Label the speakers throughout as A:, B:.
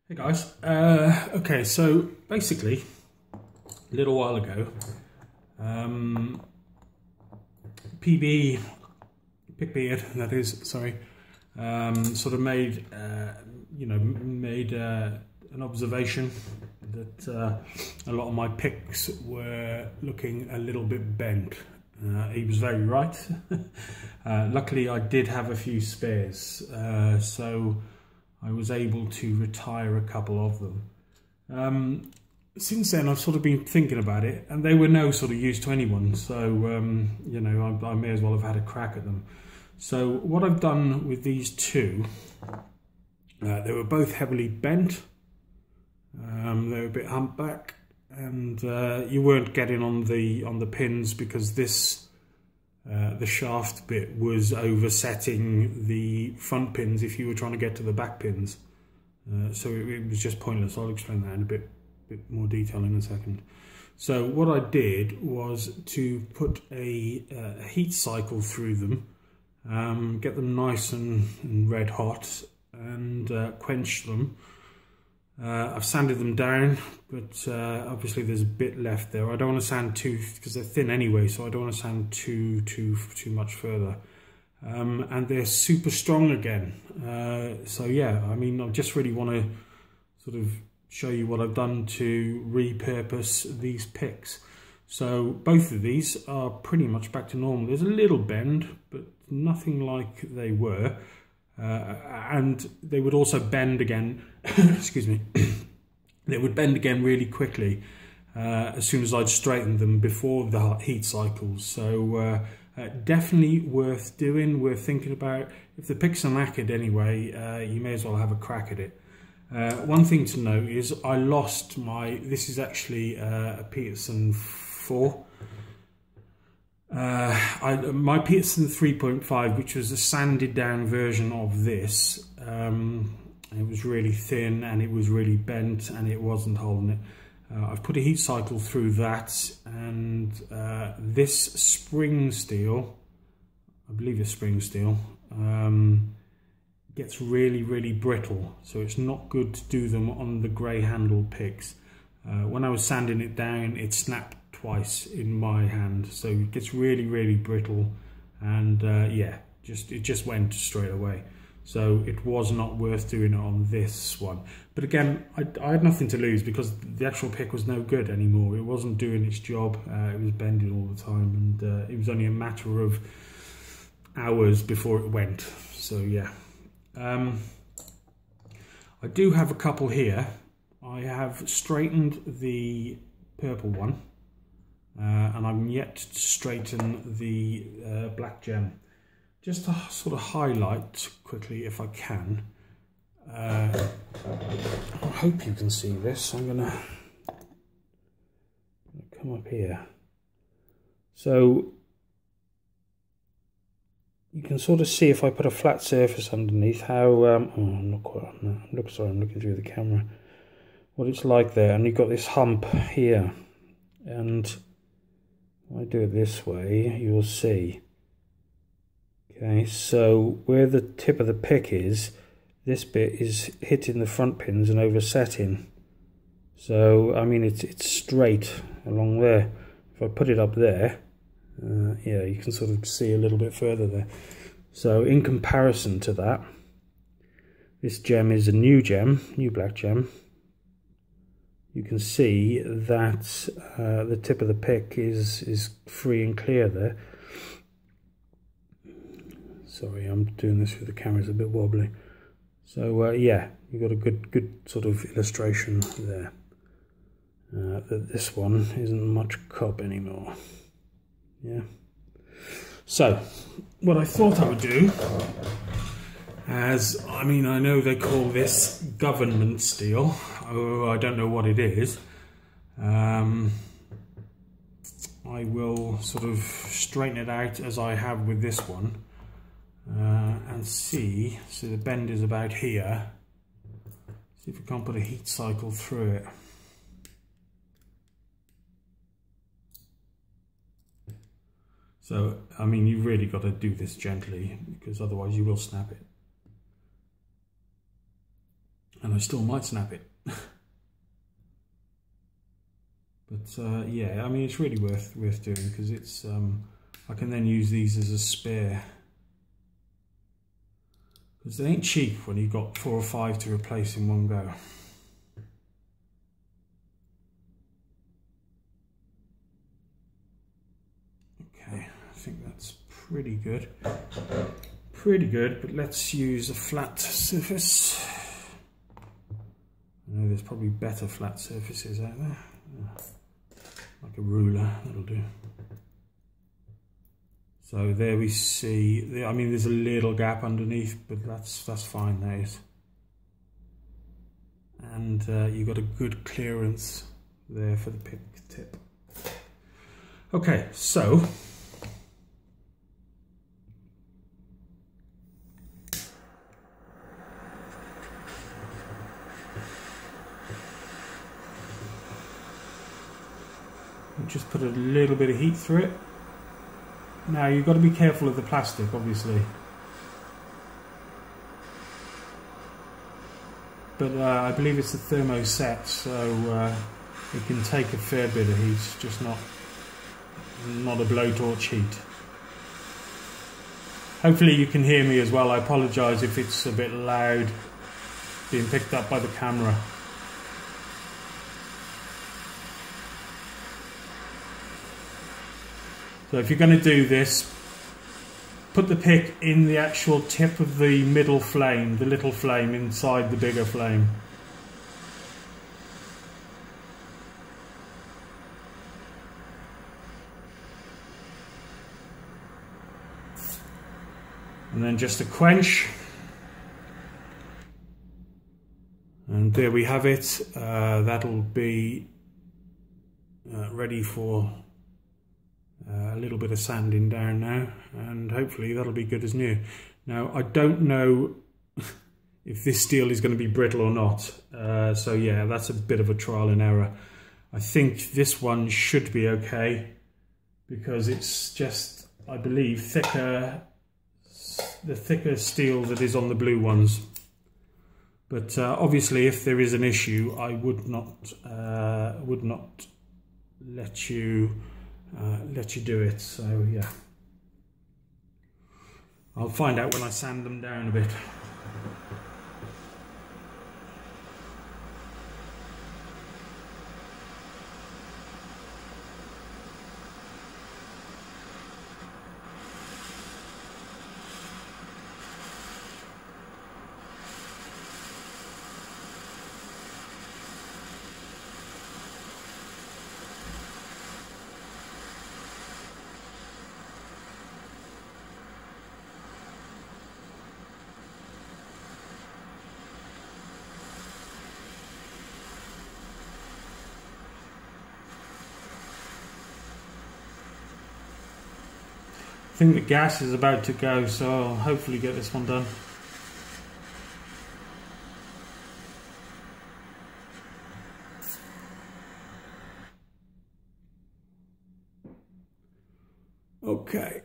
A: Hey guys, okay, so basically a little while ago PB, Pick Beard, that is, sorry, sort of made, an observation that a lot of my picks were looking a little bit bent. He was very right. Luckily I did have a few spares, so I was able to retire a couple of them. Since then I've sort of been thinking about it, and they were no sort of use to anyone, so I may as well have had a crack at them. So what I've done with these two, they were both heavily bent, they were a bit humpback, and you weren't getting on the pins because this the shaft bit was oversetting the front pins if you were trying to get to the back pins, so it was just pointless. I'll explain that in a bit more detail in a second. So what I did was to put a heat cycle through them, get them nice and red hot, and quench them. I've sanded them down, but obviously there's a bit left there. I don't want to sand too, because they're thin anyway, so I don't want to sand too much further. And they're super strong again. So yeah, I mean, I just really want to sort of show you what I've done to repurpose these picks. So both of these are pretty much back to normal. There's a little bend, but nothing like they were. And they would also bend again, excuse me, they would bend again really quickly as soon as I'd straightened them before the heat cycles. So definitely worth doing, worth thinking about. If the picks are knackered anyway, you may as well have a crack at it. One thing to note is I lost my, this is actually a Peterson 4. My Peterson 3.5, which was a sanded down version of this, it was really thin and it was really bent and it wasn't holding it. I've put a heat cycle through that, and this spring steel, I believe it's spring steel, gets really brittle, so it's not good to do them on the grey handled picks. When I was sanding it down, it snapped twice in my hand, so it gets really brittle, and yeah, it just went straight away. So it was not worth doing it on this one. But again, I had nothing to lose because the actual pick was no good anymore. It wasn't doing its job. It was bending all the time, and it was only a matter of hours before it went. So yeah. I do have a couple here. I have straightened the purple one, and I'm yet to straighten the black gem. Just to sort of highlight quickly, if I can. I hope you can see this. I'm gonna come up here. So you can sort of see, if I put a flat surface underneath, how oh, I'm not quite, no, sorry, I'm looking through the camera, what it's like there. And you've got this hump here, and if I do it this way, you'll see. Okay, so where the tip of the pick is, this bit is hitting the front pins and oversetting. So I mean, it's straight along there. If I put it up there, yeah, you can sort of see a little bit further there. So in comparison to that, this gem is a new black gem. You can see that the tip of the pick is free and clear there. Sorry, I'm doing this with the camera, it's a bit wobbly. So yeah, you've got a good sort of illustration there. That this one isn't much cop anymore. Yeah. So what I thought I would do, as I mean, I know they call this government steel. Oh, I don't know what it is. I will sort of straighten it out as I have with this one, and see. So the bend is about here. See if we can't put a heat cycle through it. So, I mean, you've really got to do this gently, because otherwise you will snap it. and I still might snap it. But yeah, I mean, it's really worth doing, because it's I can then use these as a spare, because they ain't cheap when you've got 4 or 5 to replace in one go. Okay, I think that's pretty good. Pretty good, but let's use a flat surface. I know there's probably better flat surfaces out there. Like a ruler, that'll do. So there we see, I mean, there's a little gap underneath, but that's fine, that is. And you've got a good clearance there for the pick tip. Okay, so just put a little bit of heat through it. Now you've got to be careful of the plastic, obviously, but I believe it's a thermoset, so it can take a fair bit of heat, just not a blowtorch heat. Hopefully you can hear me as well. I apologise if it's a bit loud being picked up by the camera. So if you're going to do this, put the pick in the actual tip of the middle flame, the little flame inside the bigger flame. And then just a quench. And there we have it. That'll be ready for a little bit of sanding down now, and hopefully that'll be good as new. Now I don't know if this steel is going to be brittle or not, so yeah, that's a bit of a trial and error. I think this one should be okay, because it's just, I believe, thicker, the thicker steel that is on the blue ones. But obviously if there is an issue, I would not let you do it. So yeah, I'll find out when I sand them down a bit. I think the gas is about to go, so I'll hopefully get this one done. Okay.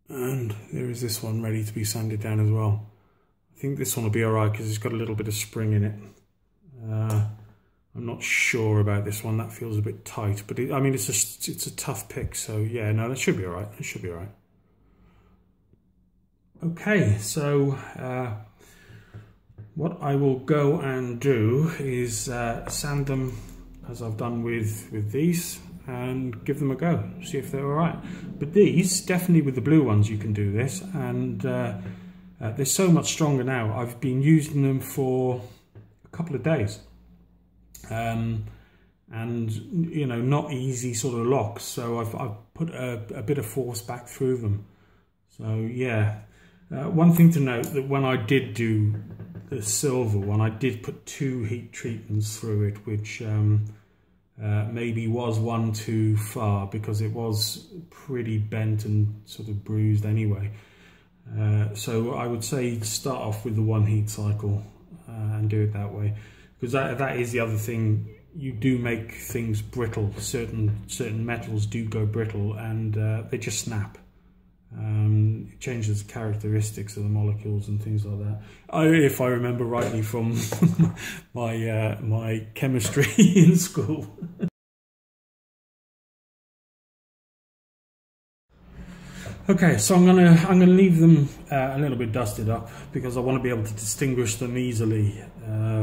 A: And there is this one ready to be sanded down as well. I think this one will be alright because it's got a little bit of spring in it. I'm not sure about this one. That feels a bit tight, but I mean, it's a tough pick, so yeah, no, that should be all right. It should be all right. Okay, so what I will go and do is sand them as I've done with these, and give them a go, see if they're all right. But these, definitely with the blue ones, you can do this, and they're so much stronger now. I've been using them for a couple of days. And you know, not easy sort of locks, so I've put a bit of force back through them. So yeah, one thing to note, that when I did do the silver one, I did put 2 heat treatments through it, which maybe was one too far, because it was pretty bent and sort of bruised anyway. So I would say start off with the 1 heat cycle and do it that way. Because that is the other thing, you do make things brittle. Certain metals do go brittle, and they just snap. It changes the characteristics of the molecules and things like that. If I remember rightly from my chemistry in school. Okay, so I'm gonna leave them a little bit dusted up because I want to be able to distinguish them easily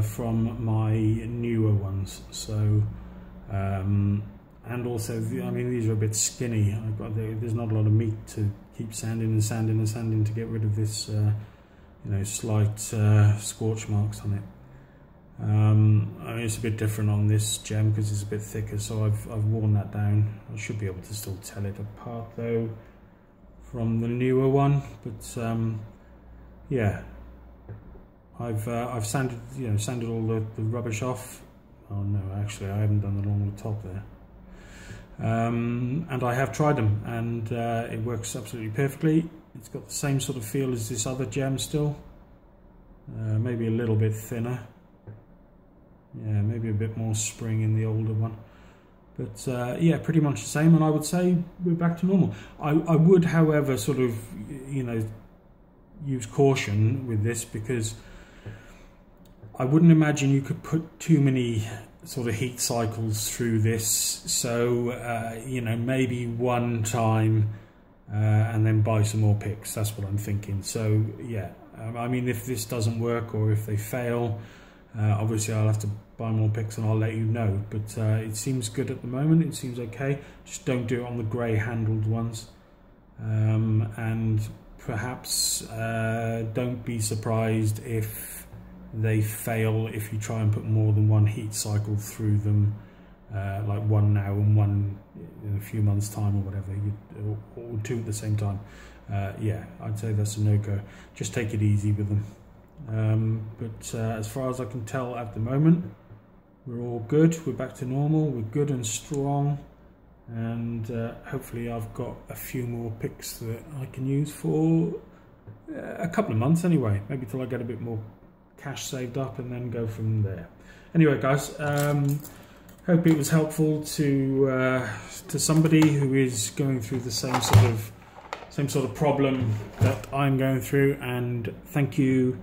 A: from my newer ones. So, and also, I mean, these are a bit skinny. There's not a lot of meat to keep sanding and sanding and sanding to get rid of this, you know, slight scorch marks on it. I mean, it's a bit different on this gem because it's a bit thicker, so I've worn that down. I should be able to still tell it apart though from the newer one, but yeah, I've sanded, you know, sanded all the rubbish off. Oh no, actually I haven't done it along the top there. And I have tried them, and it works absolutely perfectly. It's got the same sort of feel as this other gem still, maybe a little bit thinner. Yeah, maybe a bit more spring in the older one. But yeah, pretty much the same, and I would say we're back to normal. I would, however, sort of, you know, use caution with this because I wouldn't imagine you could put too many sort of heat cycles through this. So, you know, maybe one time and then buy some more picks. That's what I'm thinking. So, yeah, I mean, if this doesn't work or if they fail, obviously I'll have to buy more picks and I'll let you know, but it seems good at the moment. It seems okay. Just don't do it on the grey handled ones, and perhaps don't be surprised if they fail if you try and put more than one heat cycle through them, like one now and one in a few months time or whatever, or two at the same time. Yeah, I'd say that's a no-go. Just take it easy with them. But as far as I can tell at the moment, we're all good. We're back to normal. We're good and strong, and hopefully I've got a few more picks that I can use for a couple of months anyway, maybe till I get a bit more cash saved up and then go from there. Anyway guys, hope it was helpful to somebody who is going through the same sort of problem that I'm going through, and thank you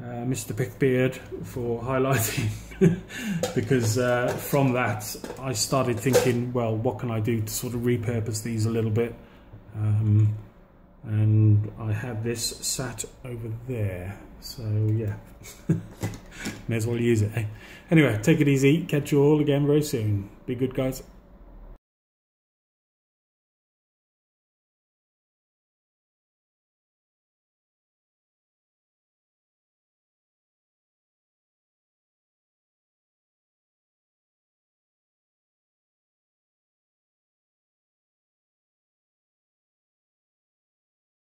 A: Mr. Pickbeard for highlighting because from that I started thinking, well, what can I do to sort of repurpose these a little bit, and I had this sat over there, so yeah. May as well use it, eh? Anyway, take it easy, catch you all again very soon. Be good guys.